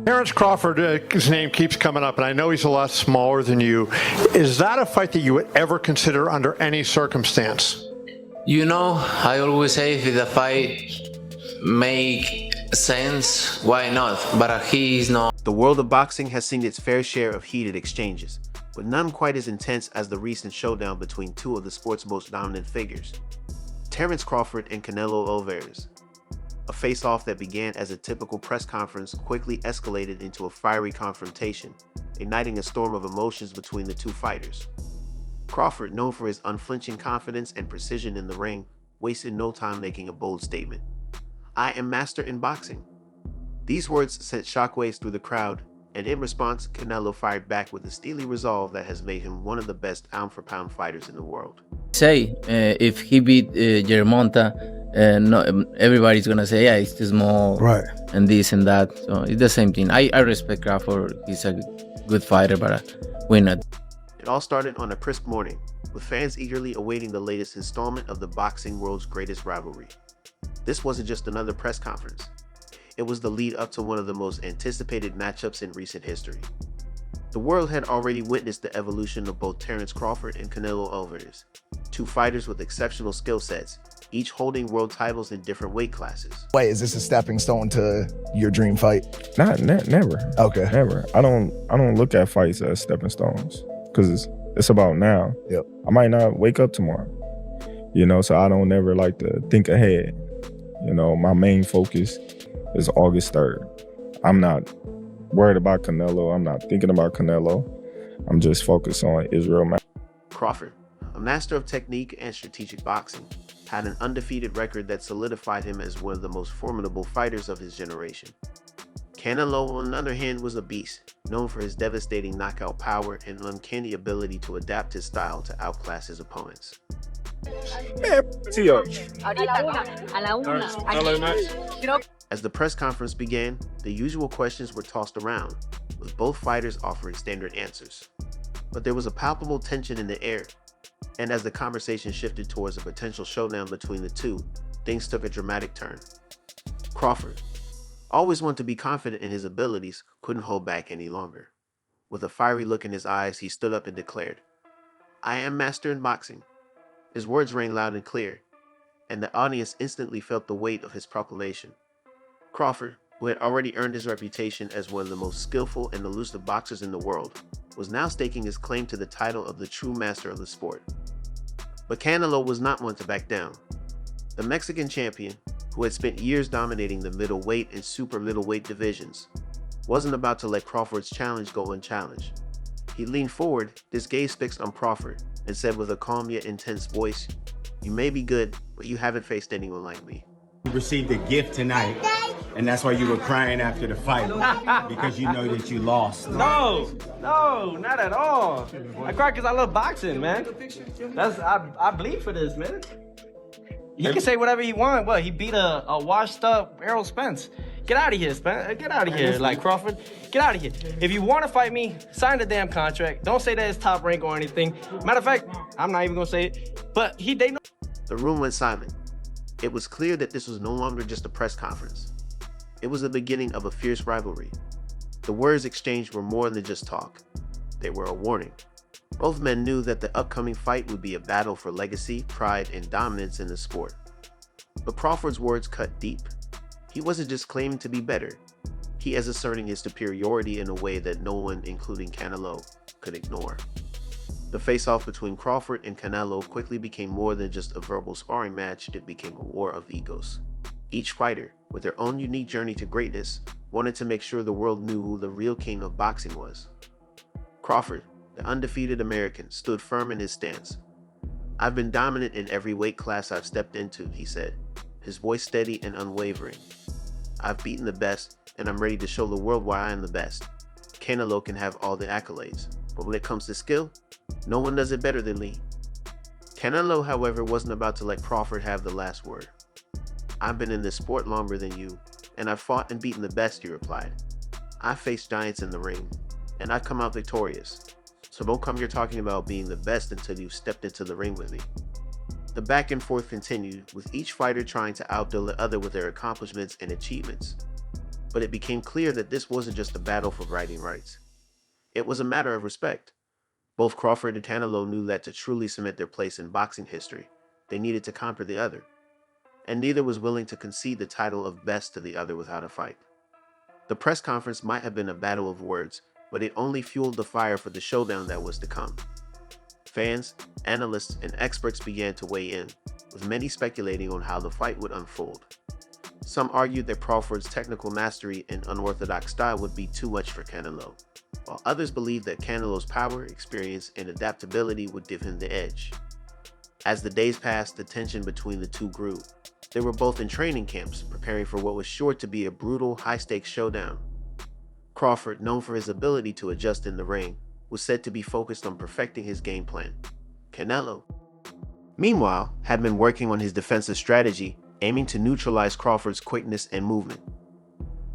Terence Crawford, his name keeps coming up, and I know he's a lot smaller than you. Is that a fight that you would ever consider under any circumstance? You know, I always say if the fight make sense, why not? But he is not. The world of boxing has seen its fair share of heated exchanges, but none quite as intense as the recent showdown between two of the sport's most dominant figures, Terence Crawford and Canelo Álvarez. A face-off that began as a typical press conference quickly escalated into a fiery confrontation, igniting a storm of emotions between the two fighters. Crawford, known for his unflinching confidence and precision in the ring, wasted no time making a bold statement. "I am master in boxing." These words sent shockwaves through the crowd, and in response, Canelo fired back with a steely resolve that has made him one of the best pound-for-pound fighters in the world. If he beat Germonta, no, everybody's gonna say, yeah, he's too small, right, and this and that. So it's the same thing. I respect Crawford. He's a good fighter, but we're not. It all started on a crisp morning, with fans eagerly awaiting the latest installment of the boxing world's greatest rivalry. This wasn't just another press conference. It was the lead up to one of the most anticipated matchups in recent history. The world had already witnessed the evolution of both Terence Crawford and Canelo Álvarez, two fighters with exceptional skill sets, each holding world titles in different weight classes. Wait, is this a stepping stone to your dream fight? Never. Okay. Never. I don't look at fights as stepping stones, because it's about now. Yep. I might not wake up tomorrow, so I don't never like to think ahead. My main focus is August 3rd. I'm not worried about Canelo. I'm not thinking about Canelo. I'm just focused on Israel. Crawford, a master of technique and strategic boxing, had an undefeated record that solidified him as one of the most formidable fighters of his generation. Canelo, on the other hand, was a beast, known for his devastating knockout power and uncanny ability to adapt his style to outclass his opponents. As the press conference began, the usual questions were tossed around, with both fighters offering standard answers. But there was a palpable tension in the air, and as the conversation shifted towards a potential showdown between the two, things took a dramatic turn. Crawford, always one to be confident in his abilities, couldn't hold back any longer. With a fiery look in his eyes, he stood up and declared, "I am master in boxing." His words rang loud and clear, and the audience instantly felt the weight of his proclamation. Crawford, who had already earned his reputation as one of the most skillful and elusive boxers in the world, was now staking his claim to the title of the true master of the sport. But Canelo was not one to back down. The Mexican champion, who had spent years dominating the middleweight and super middleweight divisions, wasn't about to let Crawford's challenge go unchallenged. He leaned forward, his gaze fixed on Crawford, and said with a calm yet intense voice, "You may be good, but you haven't faced anyone like me." You received a gift tonight, and that's why you were crying after the fight, because you know that you lost. No, not at all. I cry because I love boxing, man. I bleed for this, man. He can say whatever he wants. Well, he beat a washed up Errol Spence. Get out of here, Spence. Get out of here, like Crawford. Get out of here. If you want to fight me, sign the damn contract. Don't say that it's top rank or anything. Matter of fact, I'm not even gonna say it. But they know. The room went silent. It was clear that this was no longer just a press conference. It was the beginning of a fierce rivalry. The words exchanged were more than just talk. They were a warning. Both men knew that the upcoming fight would be a battle for legacy, pride, and dominance in the sport. But Crawford's words cut deep. He wasn't just claiming to be better. He was asserting his superiority in a way that no one, including Canelo, could ignore. The face-off between Crawford and Canelo quickly became more than just a verbal sparring match. It became a war of egos. Each fighter, with their own unique journey to greatness, wanted to make sure the world knew who the real king of boxing was. Crawford, the undefeated American, stood firm in his stance. "I've been dominant in every weight class I've stepped into," he said, his voice steady and unwavering. "I've beaten the best, and I'm ready to show the world why I am the best. Canelo can have all the accolades, but when it comes to skill, no one does it better than me." Canelo, however, wasn't about to let Crawford have the last word. "I've been in this sport longer than you, and I've fought and beaten the best," he replied. "I've faced giants in the ring, and I've come out victorious. So don't come here talking about being the best until you've stepped into the ring with me." The back and forth continued, with each fighter trying to outdo the other with their accomplishments and achievements. but it became clear that this wasn't just a battle for bragging rights. It was a matter of respect. Both Crawford and Canelo knew that to truly cement their place in boxing history, they needed to conquer the other, and neither was willing to concede the title of best to the other without a fight. The press conference might have been a battle of words, but it only fueled the fire for the showdown that was to come. Fans, analysts, and experts began to weigh in, with many speculating on how the fight would unfold. Some argued that Crawford's technical mastery and unorthodox style would be too much for Canelo, while others believed that Canelo's power, experience, and adaptability would give him the edge. As the days passed, the tension between the two grew. They were both in training camps, preparing for what was sure to be a brutal, high-stakes showdown. Crawford, known for his ability to adjust in the ring, was said to be focused on perfecting his game plan. Canelo, meanwhile, had been working on his defensive strategy, aiming to neutralize Crawford's quickness and movement.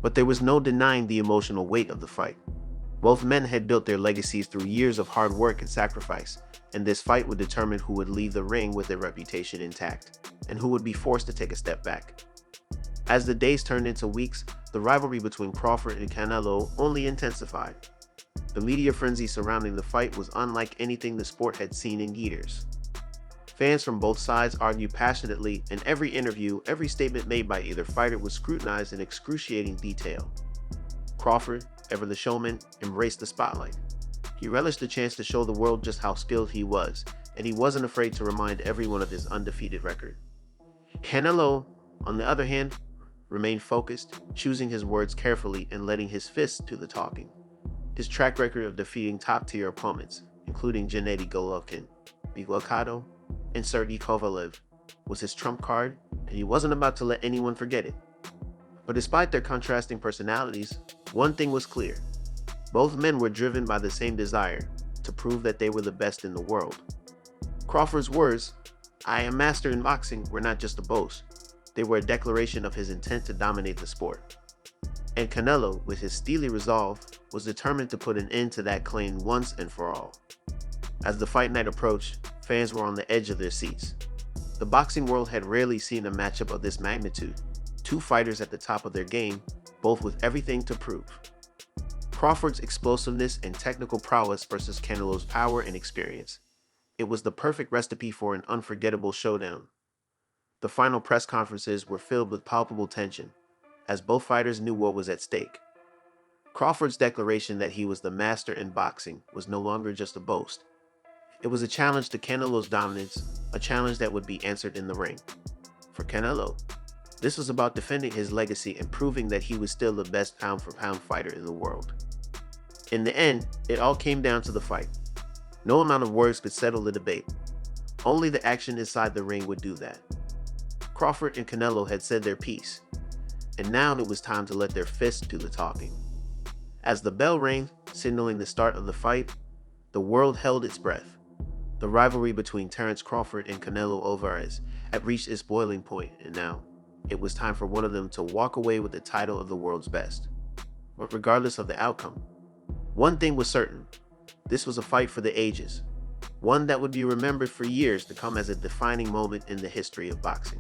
But there was no denying the emotional weight of the fight. Both men had built their legacies through years of hard work and sacrifice, and this fight would determine who would leave the ring with their reputation intact, and who would be forced to take a step back. As the days turned into weeks, the rivalry between Crawford and Canelo only intensified. The media frenzy surrounding the fight was unlike anything the sport had seen in years. Fans from both sides argued passionately, and every interview, every statement made by either fighter was scrutinized in excruciating detail. Crawford, ever the showman, embraced the spotlight. He relished the chance to show the world just how skilled he was, and he wasn't afraid to remind everyone of his undefeated record. Canelo, on the other hand, remained focused, choosing his words carefully and letting his fists do the talking. His track record of defeating top-tier opponents, including Gennady Golovkin, Miguel and Sergey Kovalev, was his trump card, and he wasn't about to let anyone forget it. But despite their contrasting personalities, one thing was clear. Both men were driven by the same desire, to prove that they were the best in the world. Crawford's words, "I am master in boxing," were not just a boast. They were a declaration of his intent to dominate the sport. And Canelo, with his steely resolve, was determined to put an end to that claim once and for all. As the fight night approached, fans were on the edge of their seats. The boxing world had rarely seen a matchup of this magnitude. Two fighters at the top of their game, both with everything to prove. Crawford's explosiveness and technical prowess versus Canelo's power and experience. It was the perfect recipe for an unforgettable showdown. The final press conferences were filled with palpable tension, as both fighters knew what was at stake. Crawford's declaration that he was the master in boxing was no longer just a boast. It was a challenge to Canelo's dominance, a challenge that would be answered in the ring. For Canelo, this was about defending his legacy and proving that he was still the best pound-for-pound fighter in the world. In the end, it all came down to the fight. No amount of words could settle the debate. Only the action inside the ring would do that. Crawford and Canelo had said their piece, and now it was time to let their fists do the talking. As the bell rang, signaling the start of the fight, the world held its breath. The rivalry between Terence Crawford and Canelo Álvarez had reached its boiling point, and now it was time for one of them to walk away with the title of the world's best. But regardless of the outcome, one thing was certain. This was a fight for the ages, one that would be remembered for years to come as a defining moment in the history of boxing.